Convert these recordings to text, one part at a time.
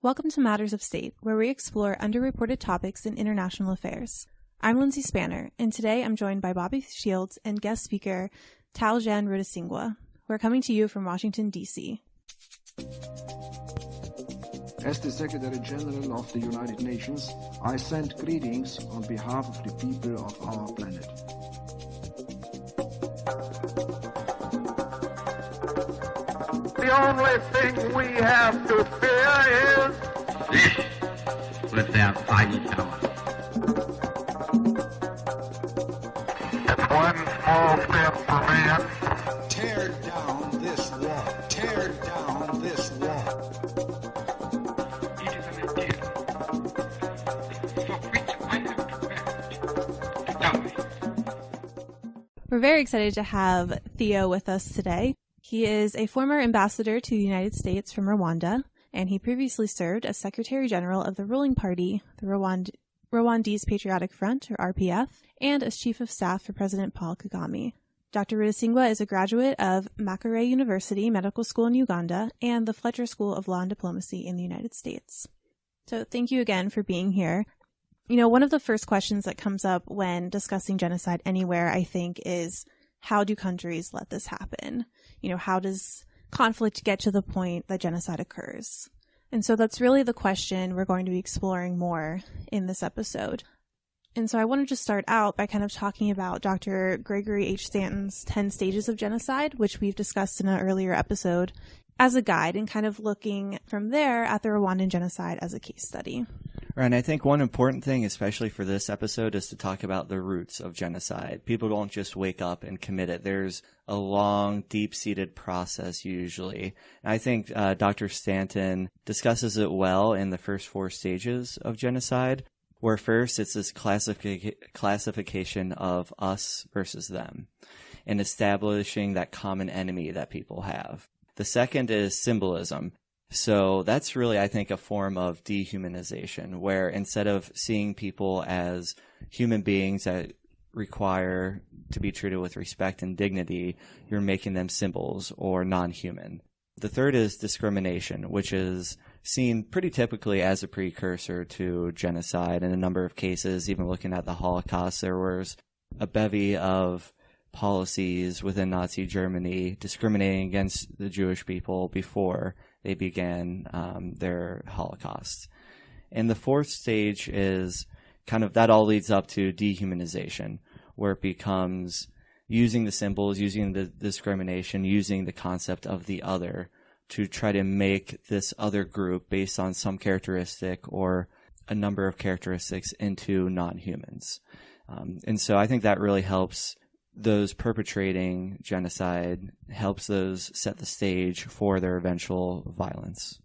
Welcome to Matters of State, where we explore underreported topics in international affairs. I'm Lindsay Spanner, and today I'm joined by Bobby Shields and guest speaker Theogene Rudasingwa. We're coming to you from Washington, D.C. As the Secretary General of the United Nations, I send greetings on behalf of the people of our planet. The only thing we have to fear is this without fighting power. It's one small step for man. Tear down this wall. Tear down this wall. It is an idea for which I have prepared to die. We're very excited to have Theo with us today. He is a former ambassador to the United States from Rwanda, and he previously served as Secretary General of the ruling party, the Rwandese Patriotic Front, or RPF, and as Chief of Staff for President Paul Kagame. Dr. Rudasingwa is a graduate of Makerere University Medical School in Uganda and the Fletcher School of Law and Diplomacy in the United States. So thank you again for being here. You know, one of the first questions that comes up when discussing genocide anywhere, I think, is how do countries let this happen? You know, how does conflict get to the point that genocide occurs? And so that's really the question we're going to be exploring more in this episode. And so I wanted to start out by kind of talking about Dr. Gregory H. Stanton's 10 Stages of Genocide, which we've discussed in an earlier episode, as a guide and kind of looking from there at the Rwandan genocide as a case study. Right, and I think one important thing, especially for this episode, is to talk about the roots of genocide. People don't just wake up and commit it. There's a long, deep-seated process usually. And I think Dr. Stanton discusses it well in the first 4 stages of genocide, where first it's this classification of us versus them and establishing that common enemy that people have. The second is symbolism. So that's really, I think, a form of dehumanization, where instead of seeing people as human beings that require to be treated with respect and dignity, you're making them symbols or non-human. The third is discrimination, which is seen pretty typically as a precursor to genocide. In a number of cases, even looking at the Holocaust, there was a bevy of policies within Nazi Germany discriminating against the Jewish people before they began their Holocaust. And the fourth stage is kind of, that all leads up to dehumanization, where it becomes using the symbols, using the discrimination, using the concept of the other to try to make this other group based on some characteristic or a number of characteristics into non-humans. And so I think that really helps those perpetrating genocide, helps those set the stage for their eventual violence.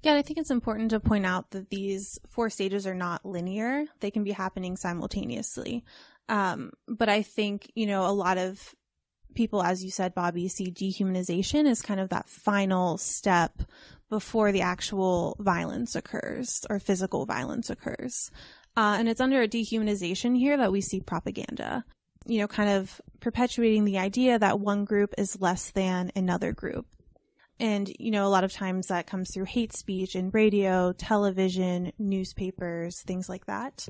Yeah, and I think it's important to point out that these 4 stages are not linear. They can be happening simultaneously. But I think, you know, a lot of people, as you said, Bobby, see dehumanization as kind of that final step before the actual violence occurs or physical violence occurs. And it's under a dehumanization here that we see propaganda, you know, kind of perpetuating the idea that one group is less than another group. And, you know, a lot of times that comes through hate speech in radio, television, newspapers, things like that.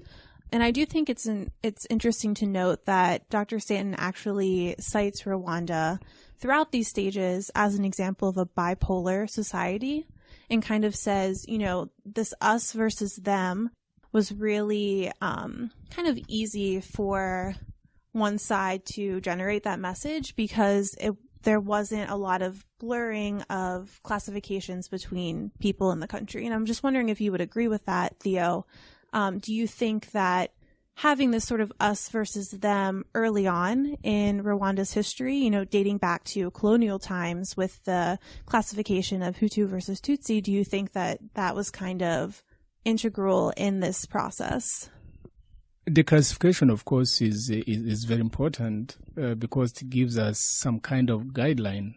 And I do think it's interesting to note that Dr. Stanton actually cites Rwanda throughout these stages as an example of a bipolar society and kind of says, you know, this us versus them was really kind of easy for one side to generate that message because there wasn't a lot of blurring of classifications between people in the country. And I'm just wondering if you would agree with that, Theo. Do you think that having this sort of us versus them early on in Rwanda's history, you know, dating back to colonial times with the classification of Hutu versus Tutsi, do you think that that was kind of integral in this process? The classification, of course, is very important because it gives us some kind of guideline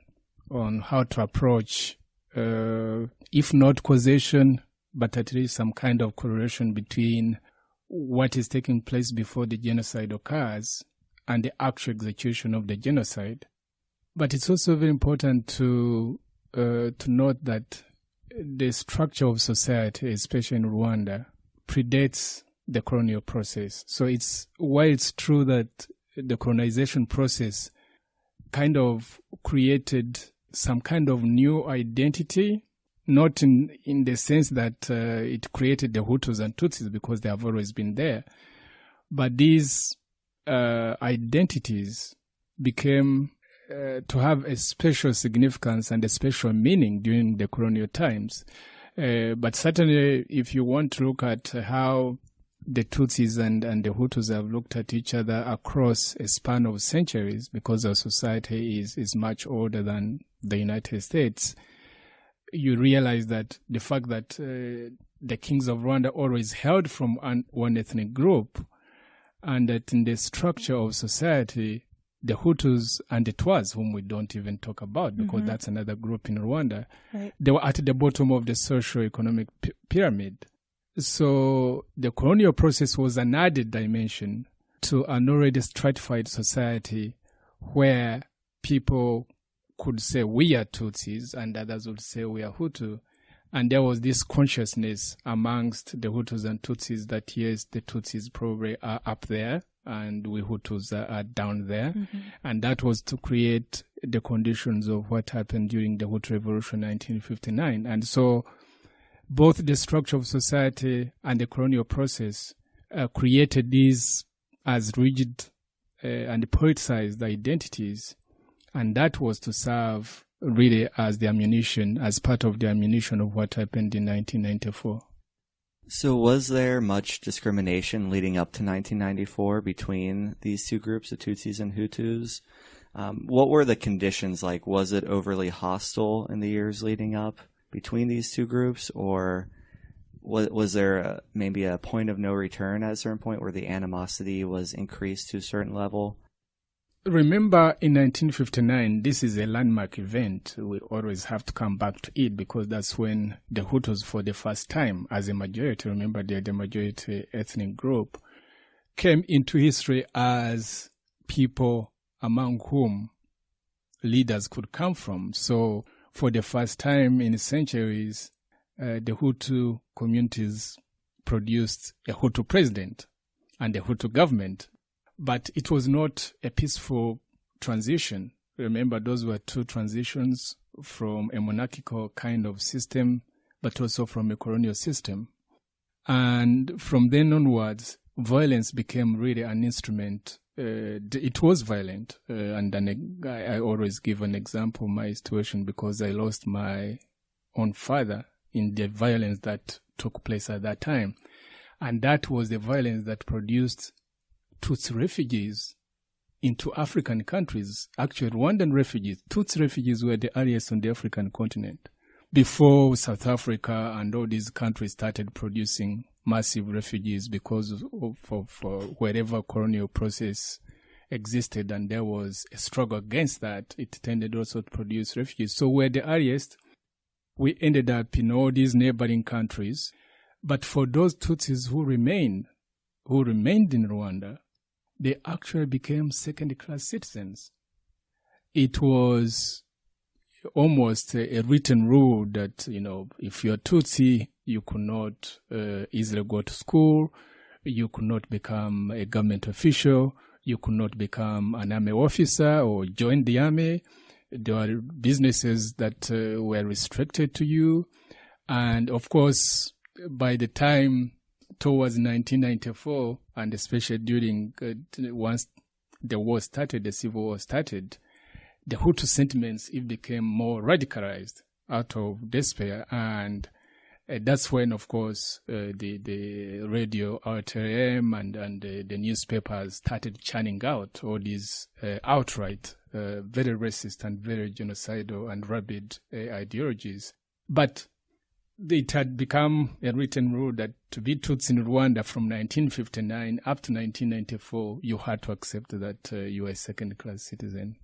on how to approach, if not causation, but at least some kind of correlation between what is taking place before the genocide occurs and the actual execution of the genocide. But it's also very important to note that the structure of society, especially in Rwanda, predates the colonial process. So while it's true that the colonization process kind of created some kind of new identity, not in the sense that it created the Hutus and Tutsis because they have always been there, but these identities became to have a special significance and a special meaning during the colonial times. But certainly, if you want to look at how the Tutsis and the Hutus have looked at each other across a span of centuries, because our society is much older than the United States, you realize that the fact that the kings of Rwanda always held from one ethnic group, and that in the structure of society, the Hutus and the Twas, whom we don't even talk about because that's another group in Rwanda, right, they were at the bottom of the socio-economic pyramid. So the colonial process was an added dimension to an already stratified society where people could say we are Tutsis and others would say we are Hutu. And there was this consciousness amongst the Hutus and Tutsis that yes, the Tutsis probably are up there and we Hutus are down there. And that was to create the conditions of what happened during the Hutu Revolution 1959. And so both the structure of society and the colonial process created these as rigid and politicized identities. And that was to serve really as the ammunition, as part of the ammunition of what happened in 1994. So was there much discrimination leading up to 1994 between these two groups, the Tutsis and Hutus? What were the conditions like? Was it overly hostile in the years leading up between these two groups, or was there maybe a point of no return at a certain point where the animosity was increased to a certain level? Remember, in 1959, this is a landmark event. We always have to come back to it because that's when the Hutus, for the first time, as a majority, remember they're the majority ethnic group, came into history as people among whom leaders could come from. So, for the first time in centuries, the Hutu communities produced a Hutu president and a Hutu government. But it was not a peaceful transition. Remember, those were two transitions from a monarchical kind of system, but also from a colonial system. And from then onwards, violence became really an instrument. It was violent. And then I always give an example of my situation because I lost my own father in the violence that took place at that time. And that was the violence that produced Tutsi refugees into African countries. Actually, Rwandan refugees, Tutsi refugees were the earliest on the African continent. Before South Africa and all these countries started producing massive refugees because of wherever colonial process existed, and there was a struggle against that, it tended also to produce refugees. So we're the earliest. We ended up in all these neighboring countries. But for those Tutsis who remained in Rwanda, they actually became second-class citizens. It was almost a written rule that, if you're Tutsi, you could not easily go to school, you could not become a government official, you could not become an army officer or join the army. There were businesses that were restricted to you. And, of course, by the time towards 1994, and especially during once the war started, the civil war started, the Hutu sentiments became more radicalized out of despair, and that's when, of course, the radio RTM and the newspapers started churning out all these outright very racist and very genocidal and rabid ideologies. But it had become a written rule that to be Tutsi in Rwanda from 1959 up to 1994, you had to accept that you were a second-class citizen.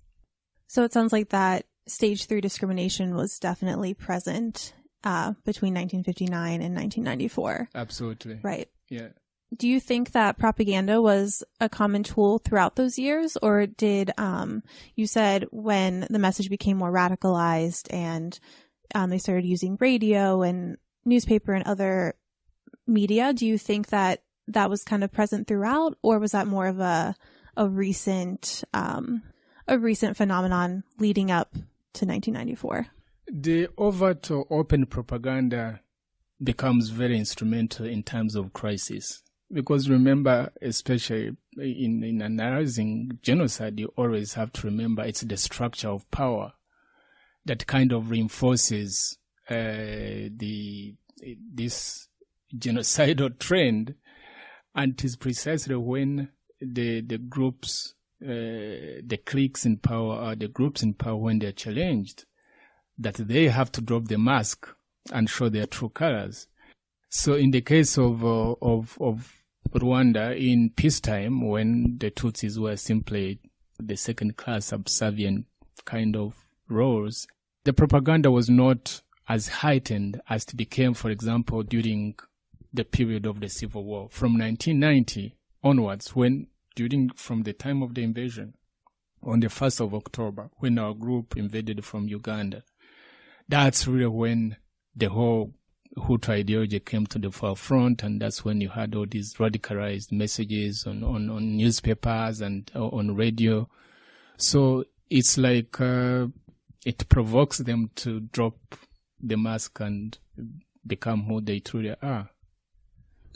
So it sounds like that stage 3 discrimination was definitely present between 1959 and 1994. Absolutely. Right. Yeah. Do you think that propaganda was a common tool throughout those years, or did you said when the message became more radicalized and they started using radio and newspaper and other media. Do you think that that was kind of present throughout, or was that more of a recent phenomenon leading up to 1994? The overt or open propaganda becomes very instrumental in times of crisis. Because remember, especially in analyzing genocide, you always have to remember it's the structure of power that kind of reinforces this genocidal trend. And it is precisely when the groups, the cliques in power, or the groups in power, when they're challenged, that they have to drop the mask and show their true colors. So in the case of Rwanda in peacetime, when the Tutsis were simply the second-class subservient kind of roles, the propaganda was not as heightened as it became, for example, during the period of the Civil War. From 1990 onwards, from the time of the invasion, on the 1st of October, when our group invaded from Uganda, that's really when the whole Hutu ideology came to the forefront, and that's when you had all these radicalized messages on newspapers and on radio. So it's like it provokes them to drop the mask and become who they truly are.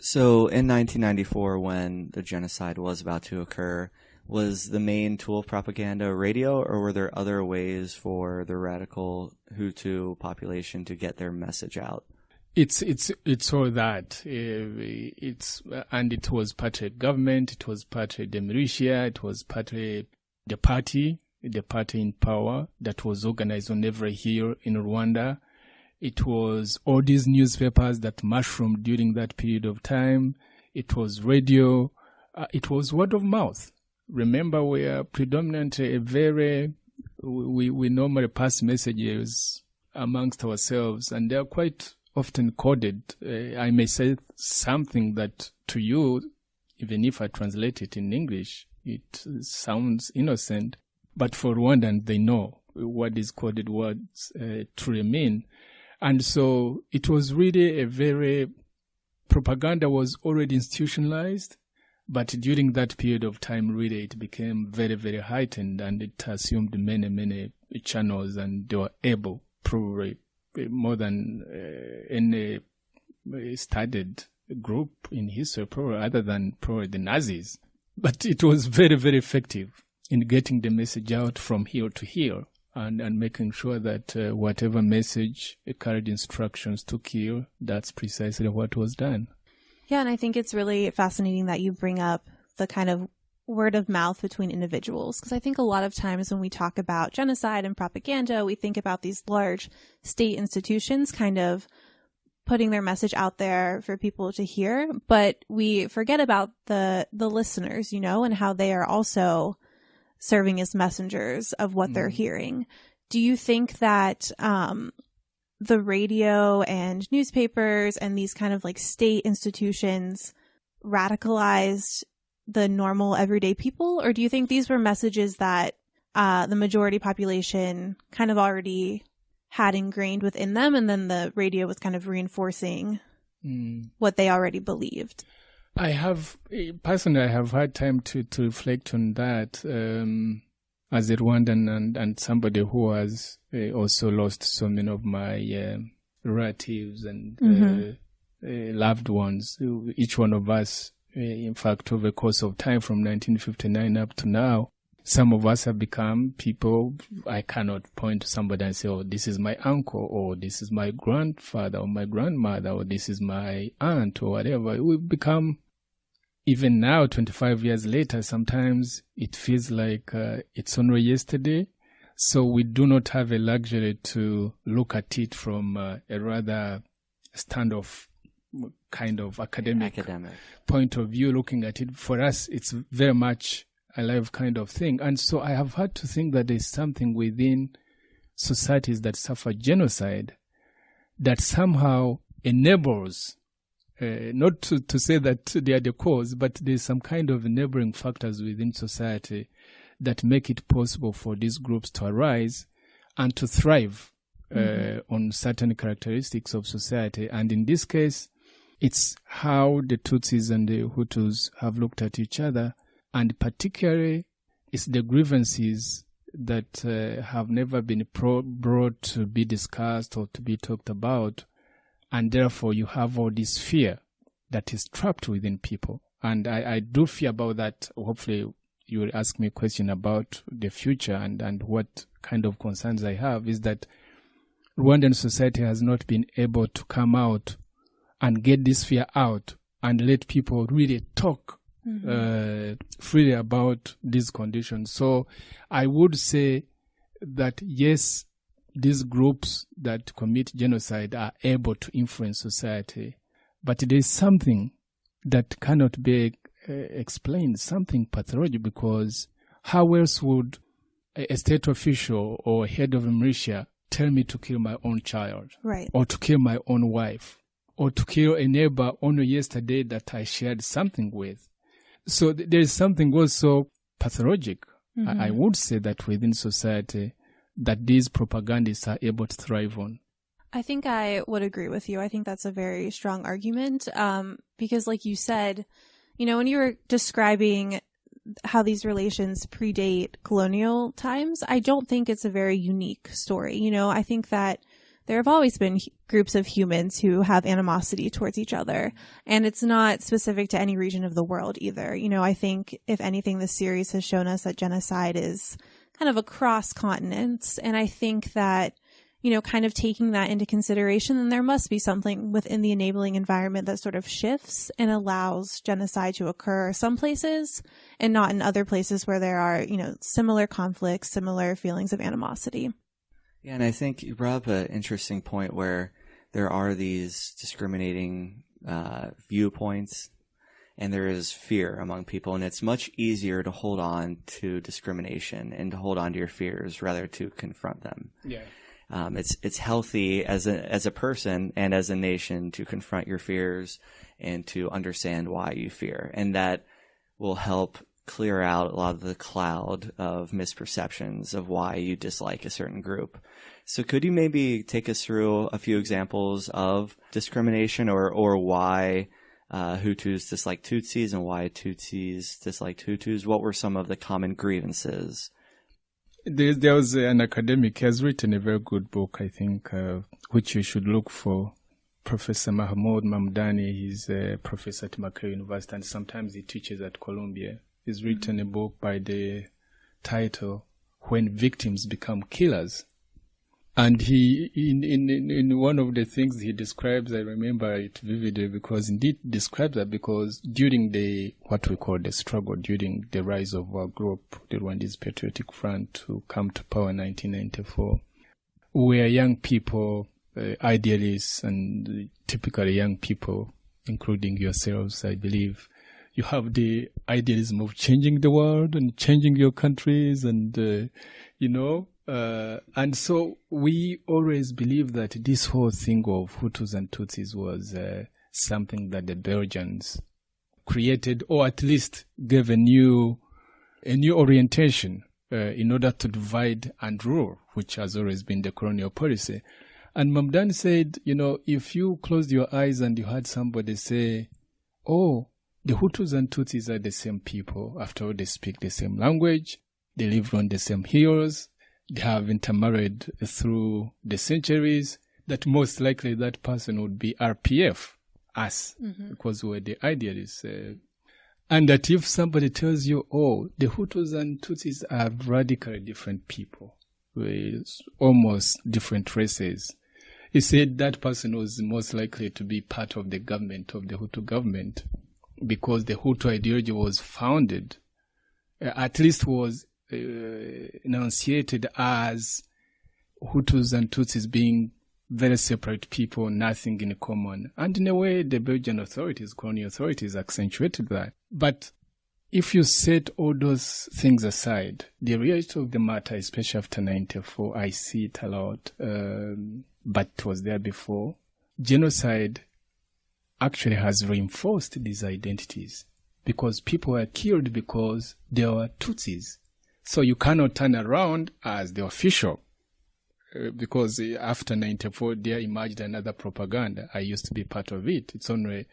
So in 1994, when the genocide was about to occur, was the main tool of propaganda radio, or were there other ways for the radical Hutu population to get their message out? It's all that. And it was partly government, it was partly the militia, it was partly the party in power that was organized on every hill in Rwanda. It was all these newspapers that mushroomed during that period of time. It was radio. It was word of mouth. Remember, we are predominantly we normally pass messages amongst ourselves, and they are quite often coded. I may say something that to you, even if I translate it in English, it sounds innocent. But for Rwandans, they know what these coded words truly mean. And so it was really propaganda was already institutionalized, but during that period of time, really, it became very, very heightened, and it assumed many, many channels, and they were able, probably more than any studied group in history, probably other than probably the Nazis. But it was very, very effective in getting the message out from here to here, and making sure that whatever message carried instructions to kill, that's precisely what was done. Yeah, and I think it's really fascinating that you bring up the kind of word of mouth between individuals, because I think a lot of times when we talk about genocide and propaganda, we think about these large state institutions kind of putting their message out there for people to hear, but we forget about the listeners, and how they are also serving as messengers of what they're hearing. Do you think that the radio and newspapers and these kind of like state institutions radicalized the normal everyday people, or do you think these were messages that the majority population kind of already had ingrained within them, and then the radio was kind of reinforcing what they already believed? I have had time to reflect on that as a Rwandan and somebody who has also lost so many of my relatives and loved ones. Each one of us, in fact, over the course of time from 1959 up to now, some of us have become people. I cannot point to somebody and say, oh, this is my uncle, or this is my grandfather, or my grandmother, or this is my aunt, or whatever. We become, even now, 25 years later, sometimes it feels like it's only yesterday. So we do not have a luxury to look at it from a rather standoff kind of academic point of view, looking at it. For us, it's very much a live kind of thing. And so I have had to think that there's something within societies that suffer genocide that somehow enables, not to say that they are the cause, but there's some kind of enabling factors within society that make it possible for these groups to arise and to thrive on certain characteristics of society. And in this case, it's how the Tutsis and the Hutus have looked at each other, and particularly it's the grievances that have never been brought to be discussed or to be talked about, and therefore you have all this fear that is trapped within people. And I do fear about that. Hopefully you will ask me a question about the future and what kind of concerns I have, is that Rwandan society has not been able to come out and get this fear out and let people really talk freely about these conditions. So I would say that yes, these groups that commit genocide are able to influence society, but there is something that cannot be explained, something pathological, because how else would a state official or head of a militia tell me to kill my own child, right, or to kill my own wife, or to kill a neighbor only yesterday that I shared something with? So there is something also pathologic, I would say, that within society that these propagandists are able to thrive on. I think I would agree with you. I think that's a very strong argument, because like you said, you know, when you were describing how these relations predate colonial times, I don't think it's a very unique story. You know, I think that there have always been groups of humans who have animosity towards each other, and it's not specific to any region of the world either. You know, I think if anything, this series has shown us that genocide is kind of across continents, and I think that, you know, kind of taking that into consideration, then there must be something within the enabling environment that sort of shifts and allows genocide to occur some places and not in other places where there are, you know, similar conflicts, similar feelings of animosity. Yeah, and I think you brought up an interesting point where there are these discriminating viewpoints, and there is fear among people, and it's much easier to hold on to discrimination and to hold on to your fears rather to confront them. Yeah. It's healthy as a person and as a nation to confront your fears and to understand why you fear, and that will help clear out a lot of the cloud of misperceptions of why you dislike a certain group. So could you maybe take us through a few examples of discrimination, or why Hutus dislike Tutsis and why Tutsis dislike Hutus? What were some of the common grievances? There was an academic, he has written a very good book, I think, which you should look for. Professor Mahmoud Mamdani, he's a professor at Makerere University, and sometimes he teaches at Columbia. He's written a book by the title, When Victims Become Killers. And he, in one of the things he describes, I remember it vividly, because indeed describes that, because during what we call the struggle, during the rise of our group, the Rwandese Patriotic Front, to come to power in 1994, we are young people, idealists, and typically young people, including yourselves, I believe. You have the idealism of changing the world and changing your countries, and, and so we always believe that this whole thing of Hutus and Tutsis was something that the Belgians created, or at least gave a new orientation in order to divide and rule, which has always been the colonial policy. And Mamdani said, if you closed your eyes and you had somebody say, oh, the Hutus and Tutsis are the same people. After all, they speak the same language. They live on the same hills. They have intermarried through the centuries. That most likely that person would be RPF, us, because we're the idealists. And that if somebody tells you, oh, the Hutus and Tutsis are radically different people, with almost different races, he said that person was most likely to be part of the government, of the Hutu government, because the Hutu ideology was founded, at least was enunciated as Hutus and Tutsis being very separate people, nothing in common. And in a way, the Belgian authorities, colonial authorities, accentuated that. But if you set all those things aside, the reality of the matter, especially after 94, I see it a lot, but it was there before. Genocide actually has reinforced these identities, because people were killed because they were Tutsis. So you cannot turn around as the official because after 94, there emerged another propaganda. I used to be part of it. It's only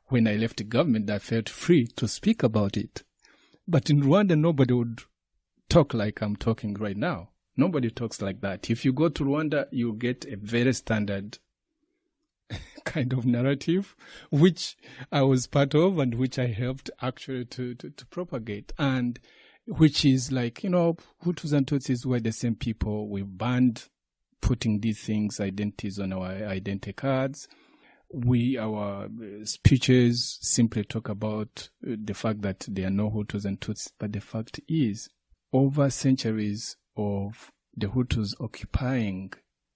when I left the government I felt free to speak about it. But in Rwanda, nobody would talk like I'm talking right now. Nobody talks like that. If you go to Rwanda, you get a very standard kind of narrative, which I was part of and which I helped actually to propagate. And which is like, Hutus and Tutsis were the same people. We banned putting these things, identities on our identity cards. Our speeches simply talk about the fact that there are no Hutus and Tutsis. But the fact is, over centuries of the Hutus occupying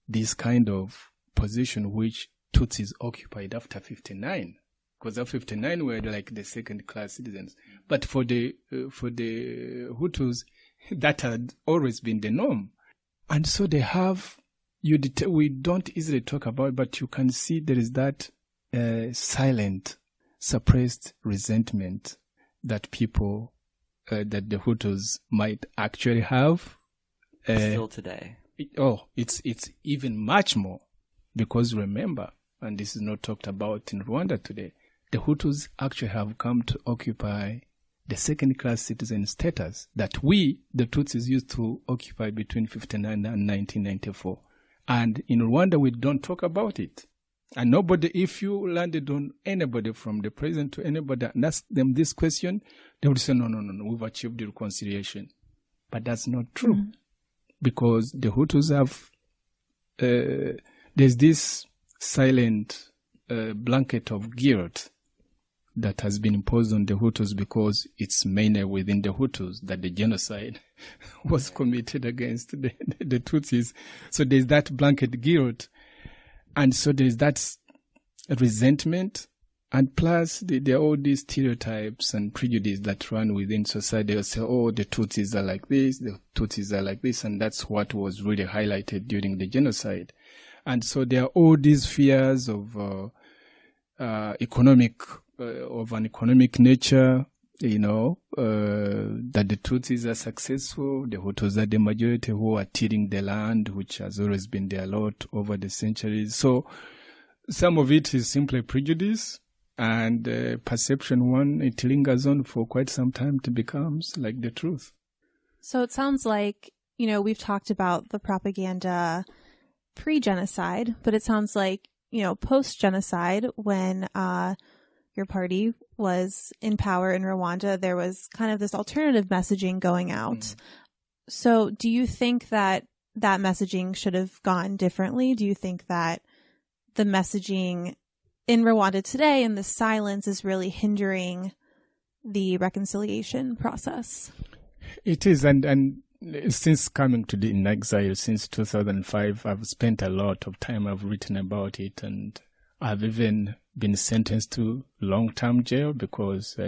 this kind of position which Tutsis occupied after 59, because after 59 we were like the second-class citizens. But for the Hutus, that had always been the norm, and so they have. We don't easily talk about it, but you can see there is that silent, suppressed resentment that people, that the Hutus might actually have. Still today. It's even much more, because remember, and this is not talked about in Rwanda today, the Hutus actually have come to occupy the second-class citizen status that we, the Tutsis, used to occupy between 59 and 1994. And in Rwanda, we don't talk about it. And nobody, if you landed on anybody from the president to anybody and ask them this question, they would say, no, we've achieved the reconciliation. But that's not true. Mm-hmm. Because the Hutus have, there's this silent blanket of guilt that has been imposed on the Hutus, because it's mainly within the Hutus that the genocide was committed against the Tutsis. So there's that blanket guilt. And so there's that resentment. And plus, there are all these stereotypes and prejudice that run within society. They'll say, the Tutsis are like this, the Tutsis are like this. And that's what was really highlighted during the genocide. And so there are all these fears of an economic nature, that the Tutsis are successful, the Hutus are the majority who are tilling the land, which has always been their lot over the centuries. So some of it is simply prejudice and perception. It lingers on for quite some time to becomes like the truth. So it sounds like, we've talked about the propaganda pre-genocide, but it sounds like, post-genocide, when your party was in power in Rwanda, there was kind of this alternative messaging going out. Mm. So do you think that messaging should have gone differently? Do you think that the messaging in Rwanda today and the silence is really hindering the reconciliation process? It is, and since coming to in exile since 2005, I've spent a lot of time. I've written about it, and I've even been sentenced to long-term jail because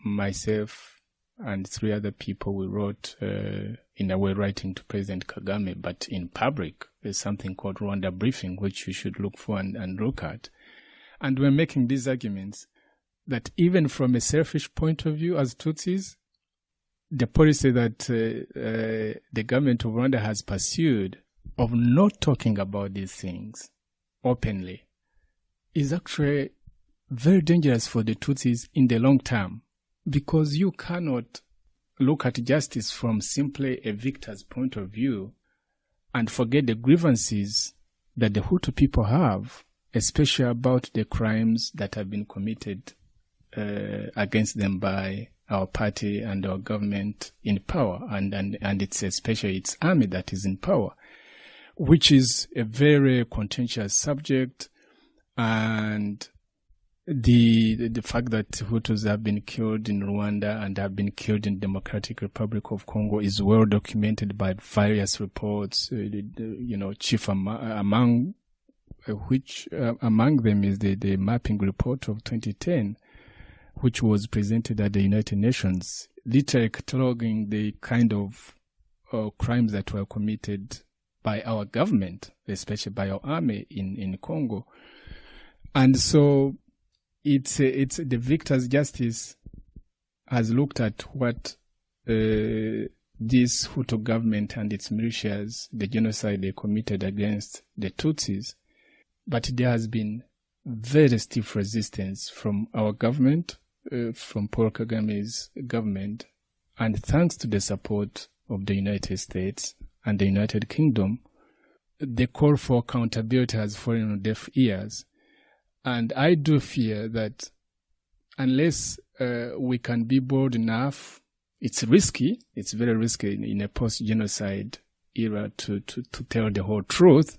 myself and 3 other people, we wrote, in a way, writing to President Kagame, but in public. There's something called Rwanda Briefing, which you should look for and look at. And we're making these arguments that even from a selfish point of view as Tutsis, the policy that the government of Rwanda has pursued of not talking about these things openly is actually very dangerous for the Tutsis in the long term, because you cannot look at justice from simply a victor's point of view and forget the grievances that the Hutu people have, especially about the crimes that have been committed against them by our party and our government in power, and it's especially its army that is in power, which is a very contentious subject. And the fact that Hutus have been killed in Rwanda and have been killed in Democratic Republic of Congo is well documented by various reports. Chief among them is the mapping report of 2010, which was presented at the United Nations, literally cataloging the kind of crimes that were committed by our government, especially by our army in Congo. And so it's the victor's justice has looked at what the this Hutu government and its militias, the genocide they committed against the Tutsis. But there has been very stiff resistance from our government, from Paul Kagame's government, and thanks to the support of the United States and the United Kingdom, the call for accountability has fallen on deaf ears. And I do fear that unless we can be bold enough, it's risky, it's very risky in a post-genocide era to tell the whole truth,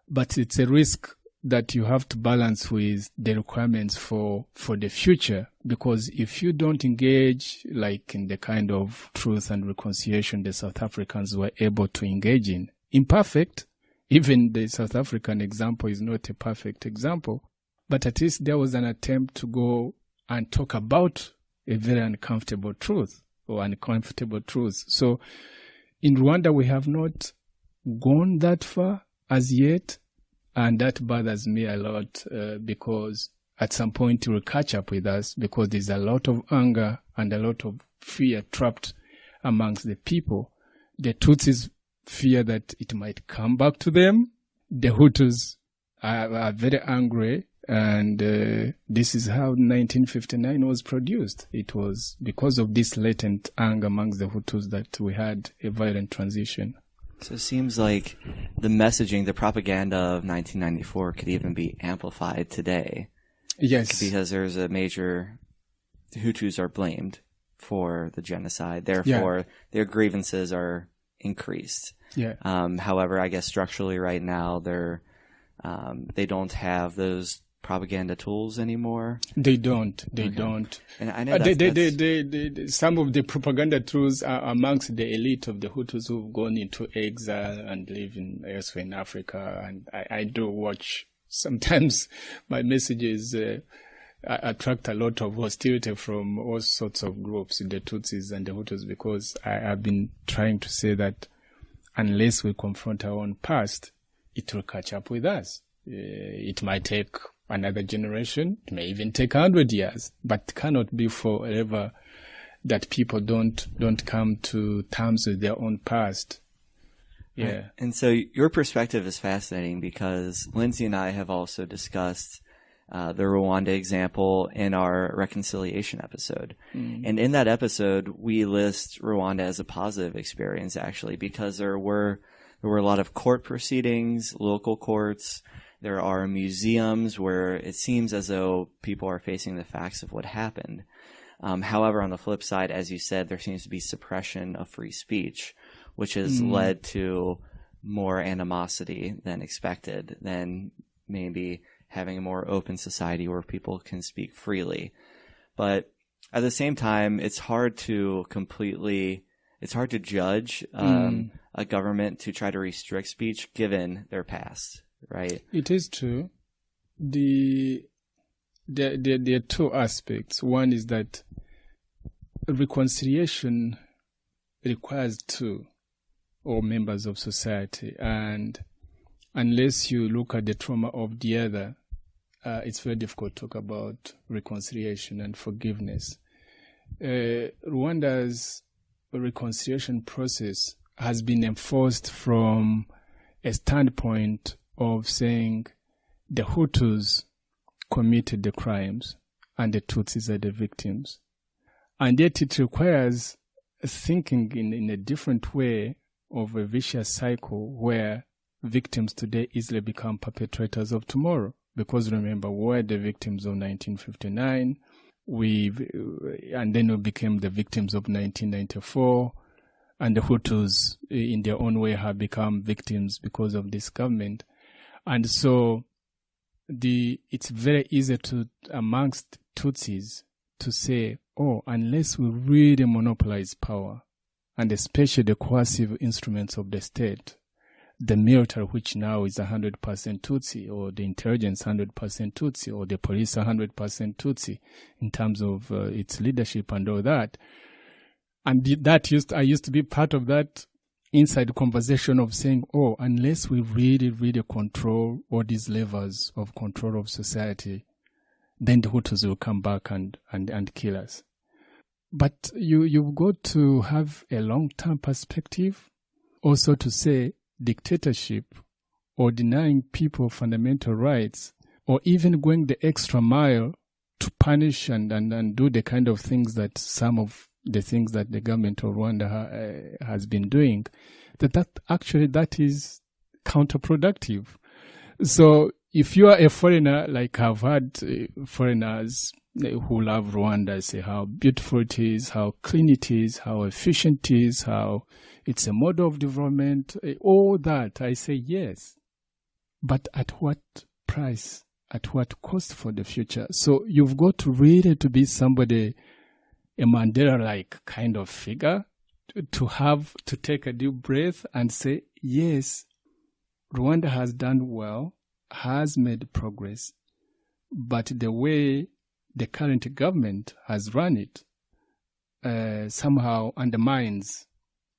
but it's a risk that you have to balance with the requirements for the future, because if you don't engage like in the kind of truth and reconciliation the South Africans were able to engage in, imperfect, even the South African example is not a perfect example, but at least there was an attempt to go and talk about a very uncomfortable truth or uncomfortable truths. So in Rwanda, we have not gone that far as yet, and that bothers me a lot because at some point it will catch up with us, because there's a lot of anger and a lot of fear trapped amongst the people. The Tutsis fear that it might come back to them. The Hutus are very angry, and this is how 1959 was produced. It was because of this latent anger amongst the Hutus that we had a violent transition. So it seems like the messaging, the propaganda of 1994 could even be amplified today. Yes. Because there's a major, the Hutus are blamed for the genocide. Therefore, their grievances are increased. Yeah. However, I guess structurally right now, they don't have those propaganda tools anymore. They don't. And I know some of the propaganda tools are amongst the elite of the Hutus who've gone into exile and live elsewhere in Africa. And I do watch. Sometimes my messages attract a lot of hostility from all sorts of groups, the Tutsis and the Hutus, because I've been trying to say that unless we confront our own past, it will catch up with us. It might take another generation, it may even take 100 years, but it cannot be forever that people don't come to terms with their own past. Yeah. Right. And so your perspective is fascinating, because Lindsay and I have also discussed the Rwanda example in our reconciliation episode. Mm. And in that episode, we list Rwanda as a positive experience, actually, because there were a lot of court proceedings, local courts. There are museums where it seems as though people are facing the facts of what happened. However, on the flip side, as you said, there seems to be suppression of free speech, which has led to more animosity than expected, than maybe having a more open society where people can speak freely. But at the same time, it's hard to judge a government to try to restrict speech given their past, right? It is true. There are two aspects. One is that reconciliation requires two or members of society, and unless you look at the trauma of the other, it's very difficult to talk about reconciliation and forgiveness. Rwanda's reconciliation process has been enforced from a standpoint of saying the Hutus committed the crimes and the Tutsis are the victims. And yet it requires thinking in a different way of a vicious cycle where victims today easily become perpetrators of tomorrow. Because remember, we're the victims of 1959, and then we became the victims of 1994, and the Hutus in their own way have become victims because of this government. And so it's very easy amongst Tutsis to say, unless we really monopolize power, and especially the coercive instruments of the state, the military, which now is 100% Tutsi, or the intelligence 100% Tutsi, or the police 100% Tutsi in terms of its leadership and all that. And I used to be part of that inside conversation of saying, unless we really, really control all these levels of control of society, then the Hutus will come back and kill us. But you've got to have a long-term perspective, also to say dictatorship or denying people fundamental rights or even going the extra mile to punish and do the kind of things that some of the things that the government of Rwanda has been doing, that is counterproductive. So if you are a foreigner, like I've had foreigners who love Rwanda say how beautiful it is, how clean it is, how efficient it is, how it's a model of development, all that, I say yes. But at what price? At what cost for the future? So you've got to really to be somebody, a Mandela-like kind of figure, to take a deep breath and say, yes, Rwanda has done well, has made progress, but the way the current government has run it somehow undermines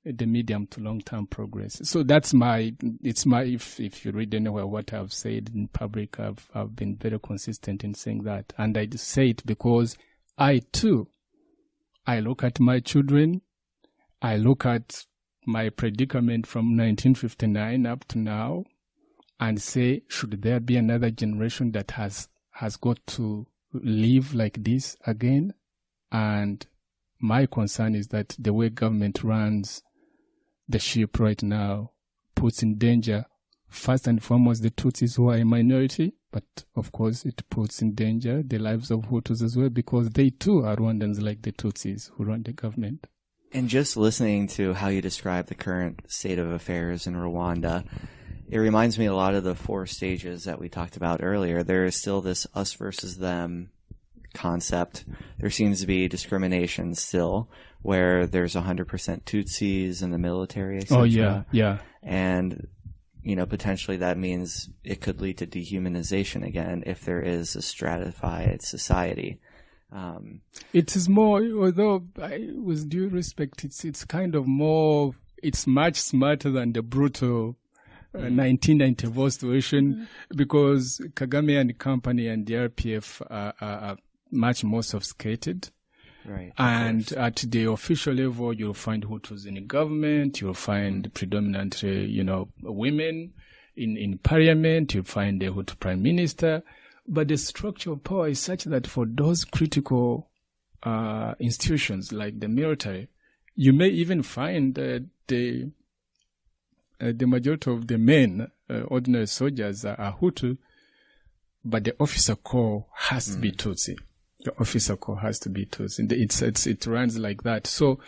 the medium to long-term progress. So that's if you read anywhere what I've said in public, I've been very consistent in saying that. And I say it because I look at my children, I look at my predicament from 1959 up to now and say, should there be another generation that has got to live like this again? And my concern is that the way government runs the ship right now puts in danger, first and foremost, the Tutsis who are a minority, but of course it puts in danger the lives of Hutus as well, because they too are Rwandans like the Tutsis who run the government. And just listening to how you describe the current state of affairs in Rwanda, it reminds me a lot of the 4 stages that we talked about earlier. There is still this us versus them concept. There seems to be discrimination still, where there's 100% Tutsis in the military, etc. Oh, yeah. And, potentially that means it could lead to dehumanization again if there is a stratified society. It is more, although with due respect, it's kind of more, it's much smarter than the brutal 1994 situation, because Kagame and company and the RPF are much more sophisticated. Right. And at the official level, you'll find Hutus in the government, you'll find predominantly, women in parliament, you'll find the Hutu prime minister. But the structure of power is such that for those critical institutions like the military, you may even find the majority of the men, ordinary soldiers, are Hutu, but the officer corps has to be Tutsi. The officer corps has to be Tutsi. It runs like that. So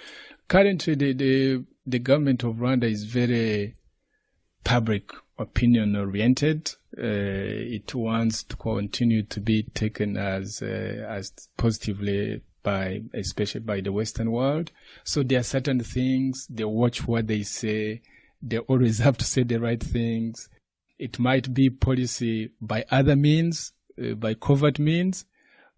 currently the government of Rwanda is very public opinion oriented. It wants to continue to be taken as positively especially by the Western world. So there are certain things, they watch what they say, they always have to say the right things. It might be policy by other means, by covert means,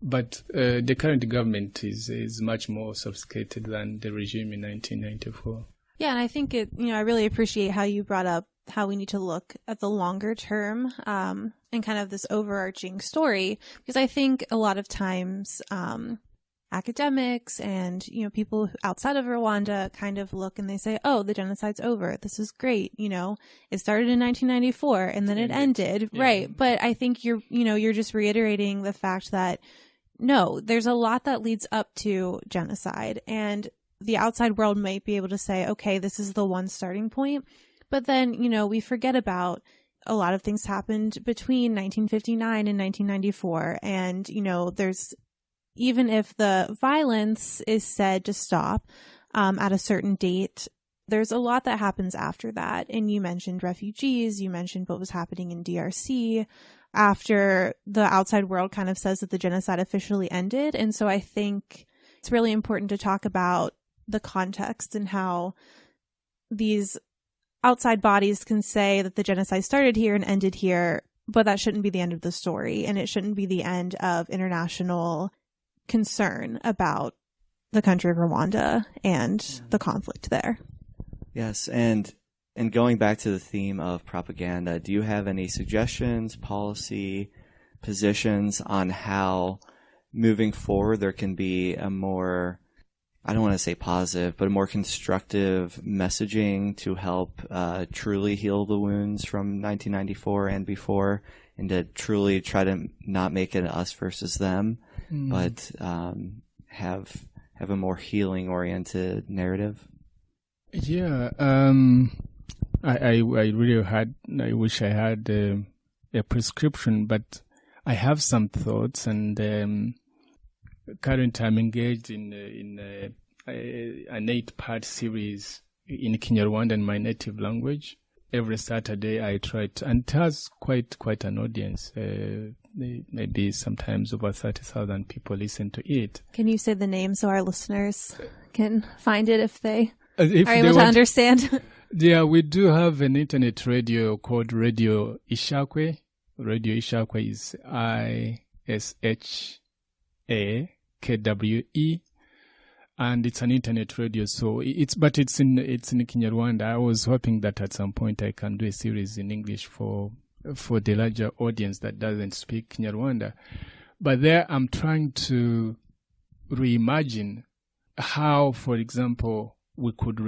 but the current government is much more sophisticated than the regime in 1994. Yeah, and I think I really appreciate how you brought up how we need to look at the longer term and kind of this overarching story, because I think a lot of times academics and people outside of Rwanda kind of look and they say, oh, the genocide's over, this is great, it started in 1994 and then it ended. Yeah. Right. But I think you're just reiterating the fact that no, there's a lot that leads up to genocide, and the outside world might be able to say, okay, this is the one starting point. But then, we forget about a lot of things happened between 1959 and 1994. And, there's, even if the violence is said to stop at a certain date, there's a lot that happens after that. And you mentioned refugees, you mentioned what was happening in DRC after the outside world kind of says that the genocide officially ended. And so I think it's really important to talk about the context and how these outside bodies can say that the genocide started here and ended here, but that shouldn't be the end of the story. And it shouldn't be the end of international concern about the country of Rwanda and the conflict there. Yes. And going back to the theme of propaganda, do you have any suggestions, policy, positions on how moving forward there can be a more I don't want to say positive, but a more constructive messaging to help truly heal the wounds from 1994 and before, and to truly try to not make it us versus them, but have a more healing-oriented narrative? Yeah, I really I wish I had a prescription, but I have some thoughts, and currently I'm engaged in an 8-part series in Kinyarwanda, my native language. Every Saturday I try to, and it has quite an audience. Maybe sometimes over 30,000 people listen to it. Can you say the name so our listeners can find it if they are they able to understand? Yeah, we do have an internet radio called Radio Ishakwe. Radio Ishakwe is ISHAKWE, and it's an internet radio. So it's in Kinyarwanda. I was hoping that at some point I can do a series in English for the larger audience that doesn't speak Kinyarwanda. But there I'm trying to reimagine how, for example, we could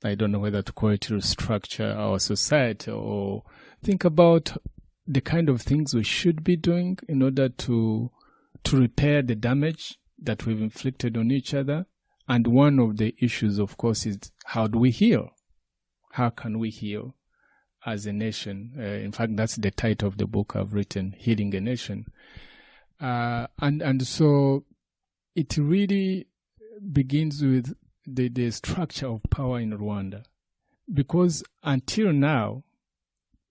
I don't know whether to call it restructure our society, or think about the kind of things we should be doing in order to repair the damage that we've inflicted on each other. And one of the issues, of course, is how do we heal? How can we heal as a nation? In fact, that's the title of the book I've written, Healing a Nation. And so it really begins with the structure of power in Rwanda. Because until now,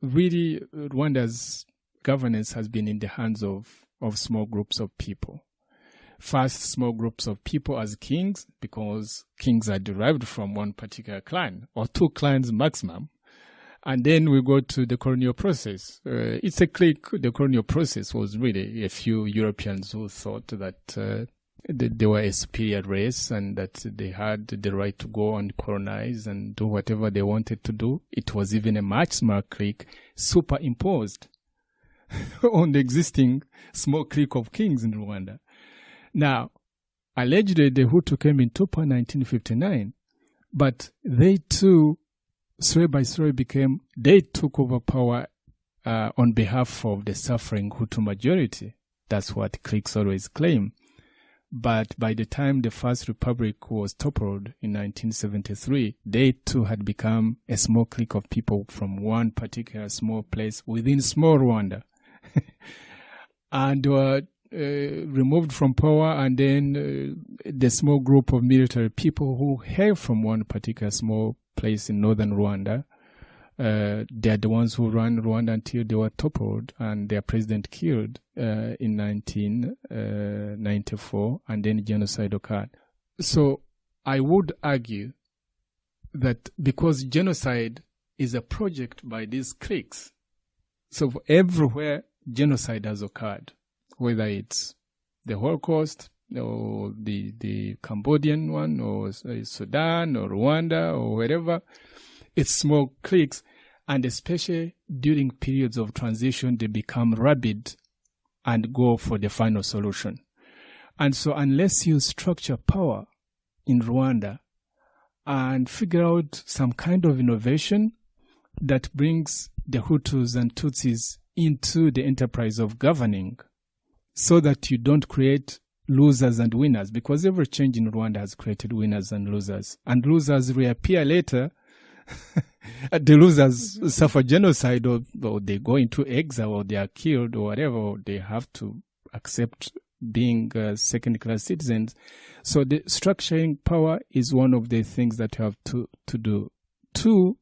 really, Rwanda's governance has been in the hands of small groups of people. First, small groups of people as kings, because kings are derived from one particular clan, or 2 clans maximum. And then we go to the colonial process. It's a clique. The colonial process was really a few Europeans who thought that they were a superior race and that they had the right to go and colonize and do whatever they wanted to do. It was even a much smaller clique superimposed on the existing small clique of kings in Rwanda. Now, allegedly the Hutu came in Tupa in 1959, but they too, story by story, they took over power on behalf of the suffering Hutu majority. That's what cliques always claim. But by the time the First Republic was toppled in 1973, they too had become a small clique of people from one particular small place within small Rwanda. And were removed from power, and then the small group of military people who hail from one particular small place in northern Rwanda, they're the ones who ran Rwanda until they were toppled and their president killed in 1994, and then genocide occurred. So I would argue that because genocide is a project by these cliques, so everywhere genocide has occurred, whether it's the Holocaust or the Cambodian one or Sudan or Rwanda or wherever, it's small cliques, and especially during periods of transition, they become rabid and go for the final solution. And so unless you structure power in Rwanda and figure out some kind of innovation that brings the Hutus and Tutsis into the enterprise of governing, so that you don't create losers and winners, because every change in Rwanda has created winners and losers reappear later. The losers suffer genocide, or they go into exile, or they are killed, or whatever, or they have to accept being second-class citizens. So the structuring power is one of the things that you have to do. 2,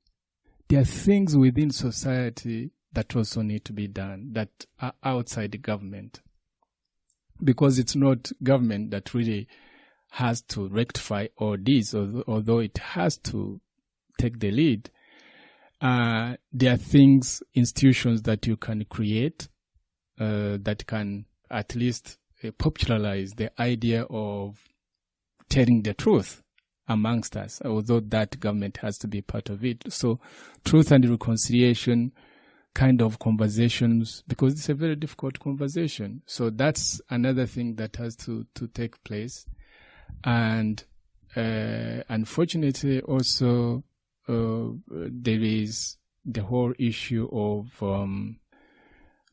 there are things within society that also need to be done that are outside the government. Because it's not government that really has to rectify all this, although it has to take the lead. There are things, institutions that you can create that can at least popularize the idea of telling the truth amongst us, although that government has to be part of it. So truth and reconciliation kind of conversations, because it's a very difficult conversation. So that's another thing that has to take place. And unfortunately, also there is the whole issue of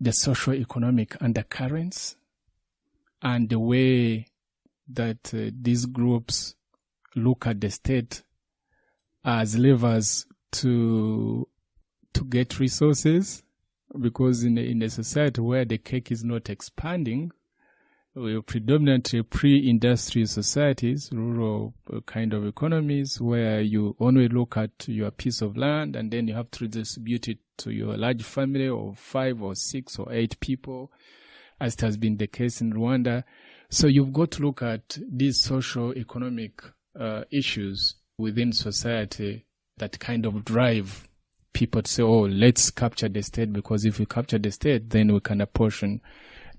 the socio-economic undercurrents and the way that these groups look at the state as levers to get resources, because in a society where the cake is not expanding, we're predominantly pre-industrial societies, rural kind of economies, where you only look at your piece of land and then you have to distribute it to your large family of 5 or 6 or 8 people, as it has been the case in Rwanda. So you've got to look at these social economic issues within society that kind of drive people to say, oh, let's capture the state, because if we capture the state, then we can apportion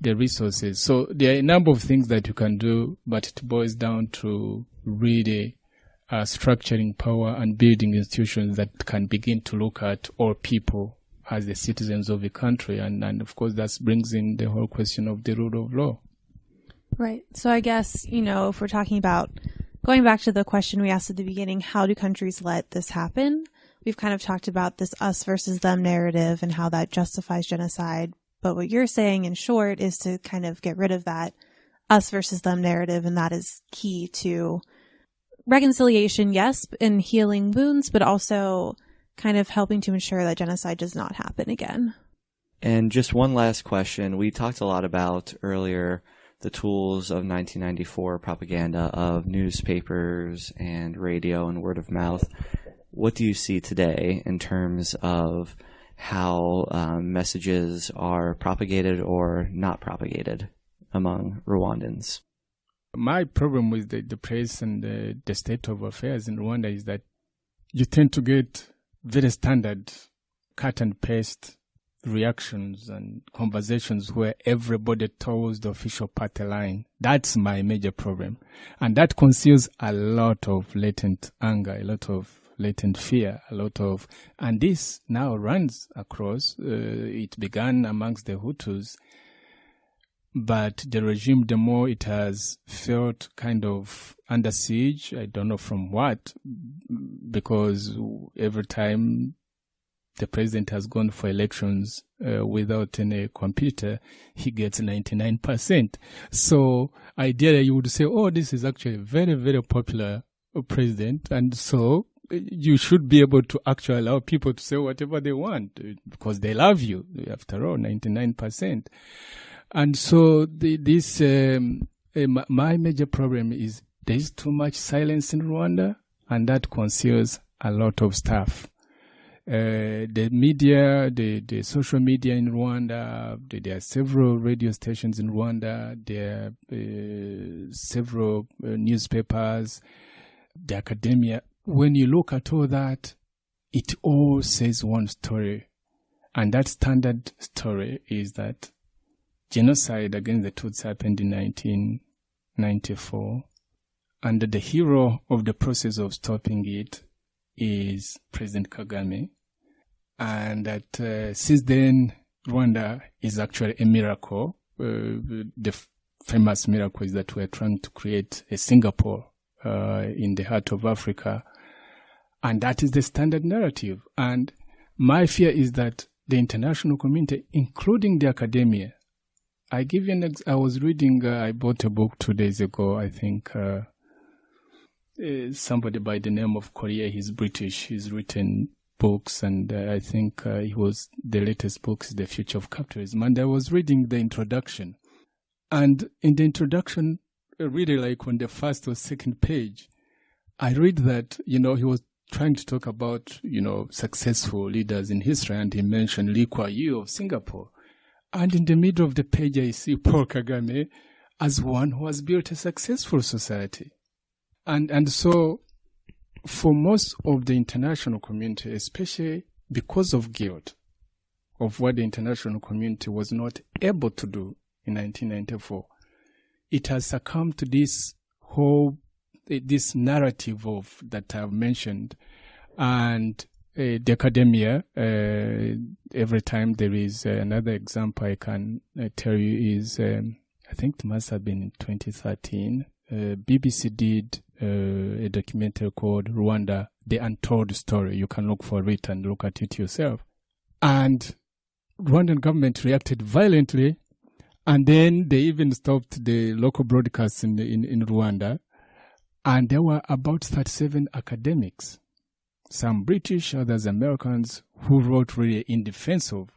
the resources. So there are a number of things that you can do, but it boils down to really structuring power and building institutions that can begin to look at all people as the citizens of the country. And of course, that brings in the whole question of the rule of law. Right. So I guess, if we're talking about going back to the question we asked at the beginning, how do countries let this happen? We've kind of talked about this us versus them narrative and how that justifies genocide. But what you're saying in short is to kind of get rid of that us versus them narrative. And that is key to reconciliation, yes, and healing wounds, but also kind of helping to ensure that genocide does not happen again. And just one last question. We talked a lot about earlier the tools of 1994 propaganda of newspapers and radio and word of mouth. What do you see today in terms of how messages are propagated or not propagated among Rwandans? My problem with the press and the state of affairs in Rwanda is that you tend to get very standard cut and paste reactions and conversations where everybody toes the official party line. That's my major problem. And that conceals a lot of latent anger, a lot of latent fear, and this now runs across. It began amongst the Hutus, but the regime, the more it has felt kind of under siege, I don't know from what, because every time the president has gone for elections without any competitor, he gets 99%. So ideally you would say, oh, this is actually a very, very popular president, and so you should be able to actually allow people to say whatever they want because they love you, after all, 99%. And so my major problem is there is too much silence in Rwanda, and that conceals a lot of stuff. The media, the social media in Rwanda, there are several radio stations in Rwanda, there are several newspapers, the academia. When you look at all that, it all says one story. And that standard story is that genocide against the Tutsi happened in 1994. And the hero of the process of stopping it is President Kagame. And that since then, Rwanda is actually a miracle. The famous miracle is that we're trying to create a Singapore in the heart of Africa. And that is the standard narrative. And my fear is that the international community, including the academia, I give you I was reading, I bought a book 2 days ago, I think, somebody by the name of Collier, he's British, he's written books, and I think the latest book is The Future of Capitalism. And I was reading the introduction. And in the introduction, really like on the first or second page, I read that, he was trying to talk about, successful leaders in history, and he mentioned Lee Kuan Yew of Singapore. And in the middle of the page, I see Paul Kagame as one who has built a successful society. And so for most of the international community, especially because of guilt of what the international community was not able to do in 1994, it has succumbed to this narrative that I've mentioned. And the academia, every time there is another example I can tell you is, I think it must have been in 2013, BBC did a documentary called Rwanda, The Untold Story. You can look for it and look at it yourself. And Rwandan government reacted violently, and then they even stopped the local broadcasts in Rwanda. And there were about 37 academics, some British, others Americans, who wrote really in defense of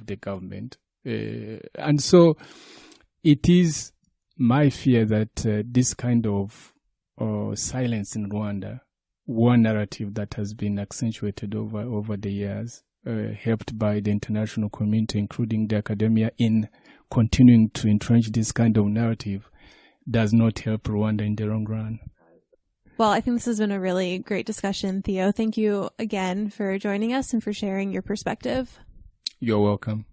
the government. And so it is my fear that this kind of silence in Rwanda, one narrative that has been accentuated over the years, helped by the international community, including the academia, in continuing to entrench this kind of narrative, does not help Rwanda in the long run. Well, I think this has been a really great discussion, Theo. Thank you again for joining us and for sharing your perspective. You're welcome.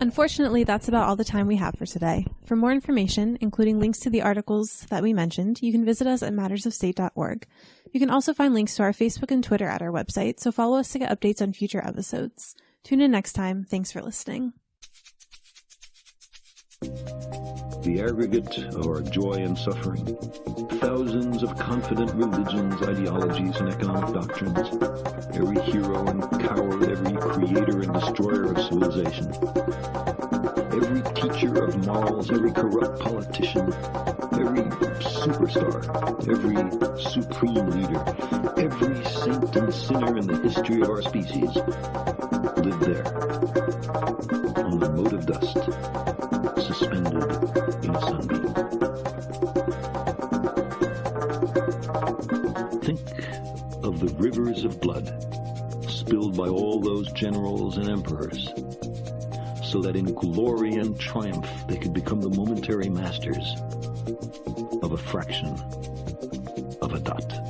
Unfortunately, that's about all the time we have for today. For more information, including links to the articles that we mentioned, you can visit us at mattersofstate.org. You can also find links to our Facebook and Twitter at our website, so follow us to get updates on future episodes. Tune in next time. Thanks for listening. The aggregate of our joy and suffering, thousands of confident religions, ideologies, and economic doctrines, every hero and coward, every creator and destroyer of civilization, every teacher of morals, every corrupt politician, every superstar, every supreme leader, every saint and sinner in the history of our species lived there, on a mote of dust, suspended in a sunbeam. Think of the rivers of blood spilled by all those generals and emperors, so that in glory and triumph they could become the momentary masters of a fraction of a dot.